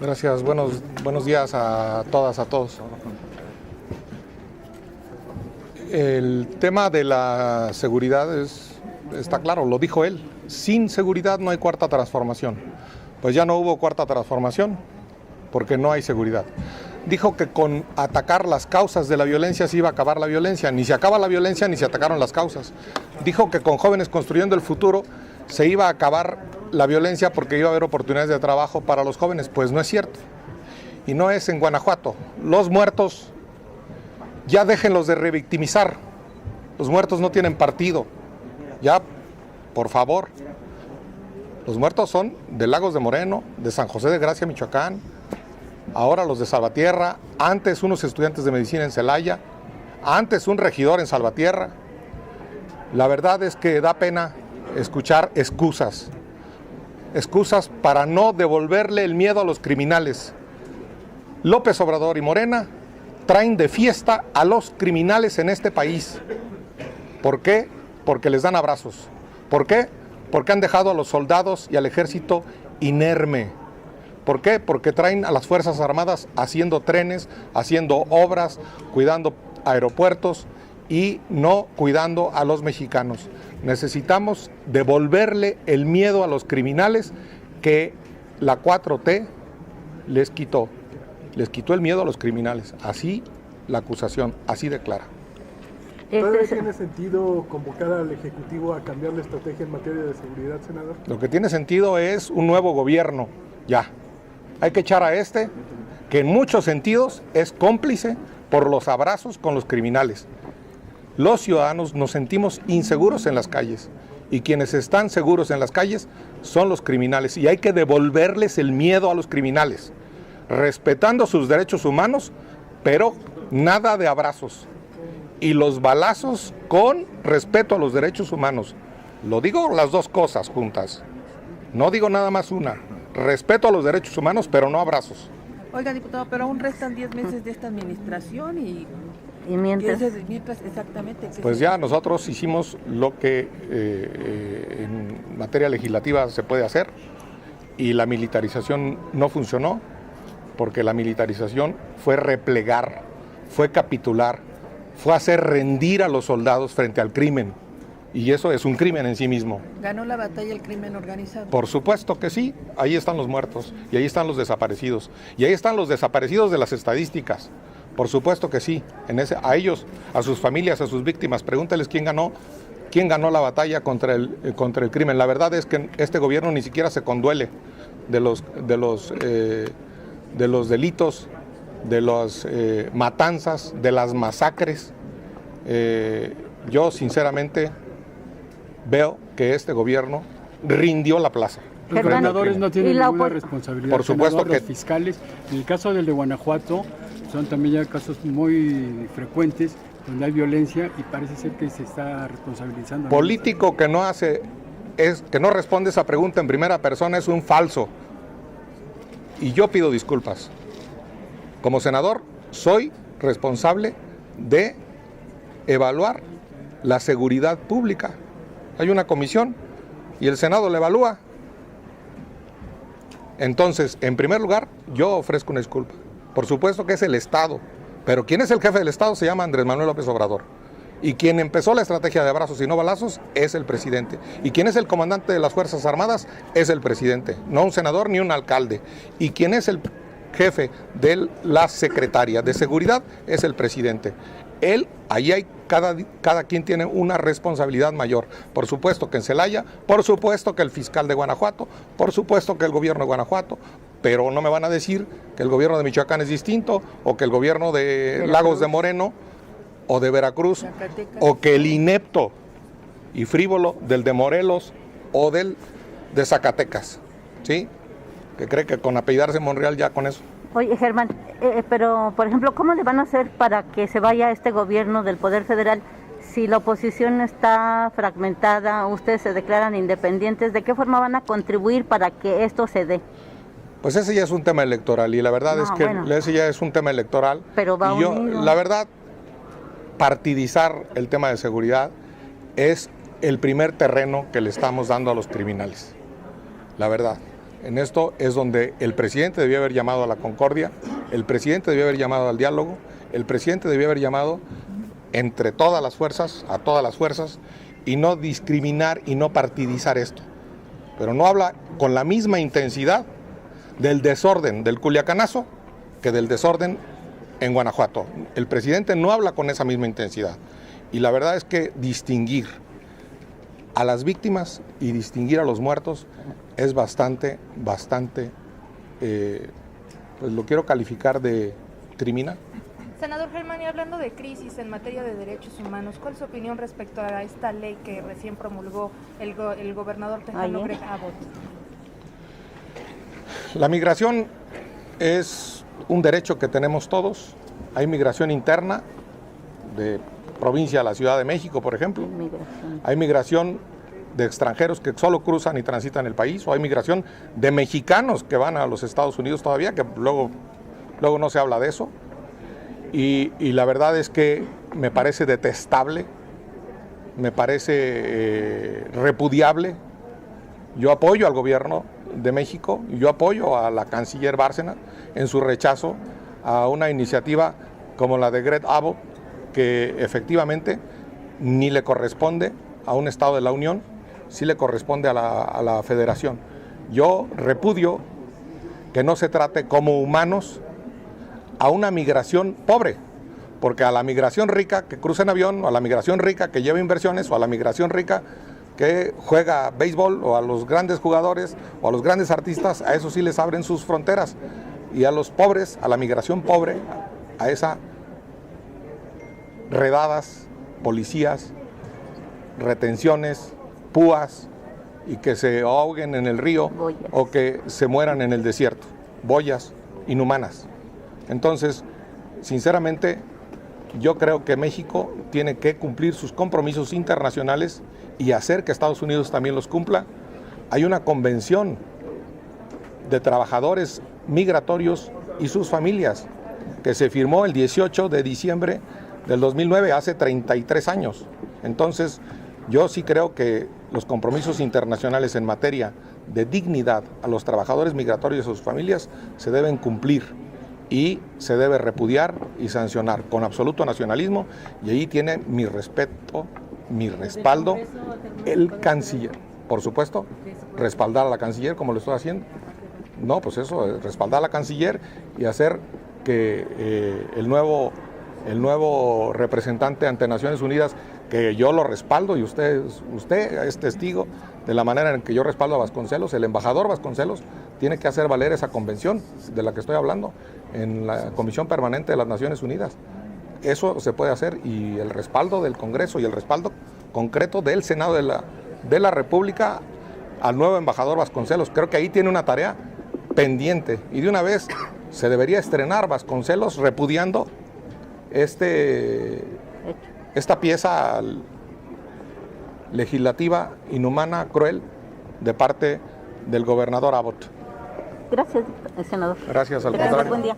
Gracias, buenos días a todas, a todos. El tema de la seguridad está claro, lo dijo él. Sin seguridad no hay cuarta transformación. Pues ya no hubo cuarta transformación porque no hay seguridad. Dijo que con atacar las causas de la violencia se iba a acabar la violencia. Ni se acaba la violencia ni se atacaron las causas. Dijo que con Jóvenes Construyendo el Futuro se iba a acabar la violencia porque iba a haber oportunidades de trabajo para los jóvenes. Pues no es cierto. Y no es en Guanajuato. Los muertos, ya déjenlos de revictimizar. Los muertos no tienen partido. Ya, por favor. Los muertos son de Lagos de Moreno, de San José de Gracia, Michoacán, ahora los de Salvatierra, antes unos estudiantes de medicina en Celaya, antes un regidor en Salvatierra. La verdad es que da pena escuchar excusas para no devolverle el miedo a los criminales. López Obrador y Morena traen de fiesta a los criminales en este país. ¿Por qué? Porque les dan abrazos. ¿Por qué? Porque han dejado a los soldados y al ejército inerme. ¿Por qué? Porque traen a las Fuerzas Armadas haciendo trenes, haciendo obras, cuidando aeropuertos y no cuidando a los mexicanos. Necesitamos devolverle el miedo a los criminales que la 4T les quitó. Les quitó el miedo a los criminales. Así la acusación, así declara. ¿Todavía tiene sentido convocar al Ejecutivo a cambiar la estrategia en materia de seguridad, senador? Lo que tiene sentido es un nuevo gobierno, ya. Hay que echar a este, que en muchos sentidos es cómplice por los abrazos con los criminales. Los ciudadanos nos sentimos inseguros en las calles y quienes están seguros en las calles son los criminales y hay que devolverles el miedo a los criminales, respetando sus derechos humanos, pero nada de abrazos. Y los balazos con respeto a los derechos humanos. Lo digo las dos cosas juntas. No digo nada más una. Respeto a los derechos humanos, pero no abrazos. Oiga, diputado, pero aún restan 10 meses de esta administración y mientras exactamente. Pues ya nosotros hicimos lo que en materia legislativa se puede hacer y la militarización no funcionó porque la militarización fue replegar, fue capitular, fue hacer rendir a los soldados frente al crimen. Y eso es un crimen en sí mismo. ¿Ganó la batalla el crimen organizado? Por supuesto que sí. Ahí están los muertos y ahí están los desaparecidos. Y ahí están los desaparecidos de las estadísticas. Por supuesto que sí. A ellos, a sus familias, a sus víctimas, pregúnteles quién ganó la batalla contra el crimen. La verdad es que este gobierno ni siquiera se conduele de los delitos, de las matanzas, de las masacres. Yo sinceramente veo que este gobierno rindió la plaza. Los gobernadores no tienen ninguna responsabilidad. Por supuesto senador, que los fiscales. En el caso del de Guanajuato son también ya casos muy frecuentes donde hay violencia y parece ser que se está responsabilizando. Político que no responde esa pregunta en primera persona es un falso. Y yo pido disculpas. Como senador, soy responsable de evaluar la seguridad pública. Hay una comisión y el Senado la evalúa. Entonces, en primer lugar, yo ofrezco una disculpa. Por supuesto que es el Estado, pero ¿quién es el jefe del Estado? Se llama Andrés Manuel López Obrador. Y quien empezó la estrategia de abrazos y no balazos es el presidente. Y quien es el comandante de las Fuerzas Armadas es el presidente, no un senador ni un alcalde. Y quien es el jefe de la secretaria de seguridad es el presidente. Ahí hay cada quien tiene una responsabilidad mayor. Por supuesto que en Celaya, por supuesto que el fiscal de Guanajuato, por supuesto que el gobierno de Guanajuato, pero no me van a decir que el gobierno de Michoacán es distinto o que el gobierno de Lagos de Moreno o de Veracruz Zacatecas, o que el inepto y frívolo del de Morelos o del de Zacatecas, ¿sí? Que cree que con apellidarse Monreal ya con eso. Oye, Germán, pero, por ejemplo, ¿cómo le van a hacer para que se vaya este gobierno del Poder Federal si la oposición está fragmentada, ustedes se declaran independientes? ¿De qué forma van a contribuir para que esto se dé? Pues ese ya es un tema electoral y la verdad es que ese ya es un tema electoral. Pero va unido. La verdad, partidizar el tema de seguridad es el primer terreno que le estamos dando a los criminales. La verdad. En esto es donde el presidente debió haber llamado a la concordia, el presidente debió haber llamado al diálogo, el presidente debió haber llamado entre todas las fuerzas, a todas las fuerzas, y no discriminar y no partidizar esto. Pero no habla con la misma intensidad del desorden del Culiacanazo que del desorden en Guanajuato. El presidente no habla con esa misma intensidad. Y la verdad es que distinguir a las víctimas y distinguir a los muertos es bastante, pues lo quiero calificar de criminal. Senador Germán, y hablando de crisis en materia de derechos humanos, ¿cuál es su opinión respecto a esta ley que recién promulgó el gobernador tejano Greg Abbott? La migración es un derecho que tenemos todos. Hay migración interna de provincia a la Ciudad de México, por ejemplo. Hay migración de extranjeros que solo cruzan y transitan el país, o hay migración de mexicanos que van a los Estados Unidos todavía, que luego no se habla de eso. Y la verdad es que me parece detestable, me parece repudiable. Yo apoyo al gobierno de México y yo apoyo a la canciller Bárcena en su rechazo a una iniciativa como la de Greg Abbott, que efectivamente ni le corresponde a un Estado de la Unión, sí le corresponde a la Federación. Yo repudio que no se trate como humanos a una migración pobre, porque a la migración rica que cruza en avión, o a la migración rica que lleva inversiones, o a la migración rica que juega béisbol, o a los grandes jugadores, o a los grandes artistas, a eso sí les abren sus fronteras. Y a los pobres, a la migración pobre, a esa redadas, policías, retenciones, púas, y que se ahoguen en el río o que se mueran en el desierto, boyas inhumanas. Entonces, sinceramente, yo creo que México tiene que cumplir sus compromisos internacionales y hacer que Estados Unidos también los cumpla. Hay una convención de trabajadores migratorios y sus familias que se firmó el 18 de diciembre del 2009, hace 33 años. Entonces, yo sí creo que los compromisos internacionales en materia de dignidad a los trabajadores migratorios y sus familias se deben cumplir y se debe repudiar y sancionar con absoluto nacionalismo, y ahí tiene mi respeto, mi respaldo, el canciller. Por supuesto, respaldar a la canciller como lo estoy haciendo. No, pues eso, respaldar a la canciller y hacer que el nuevo representante ante Naciones Unidas, que yo lo respaldo y usted es testigo de la manera en que yo respaldo a Vasconcelos, el embajador Vasconcelos tiene que hacer valer esa convención de la que estoy hablando en la Comisión Permanente de las Naciones Unidas. Eso se puede hacer, y el respaldo del Congreso y el respaldo concreto del Senado de la República al nuevo embajador Vasconcelos. Creo que ahí tiene una tarea pendiente, y de una vez se debería estrenar Vasconcelos repudiando esta pieza legislativa inhumana, cruel, de parte del gobernador Abbott. Gracias, senador. Gracias, al contrario. Buen día.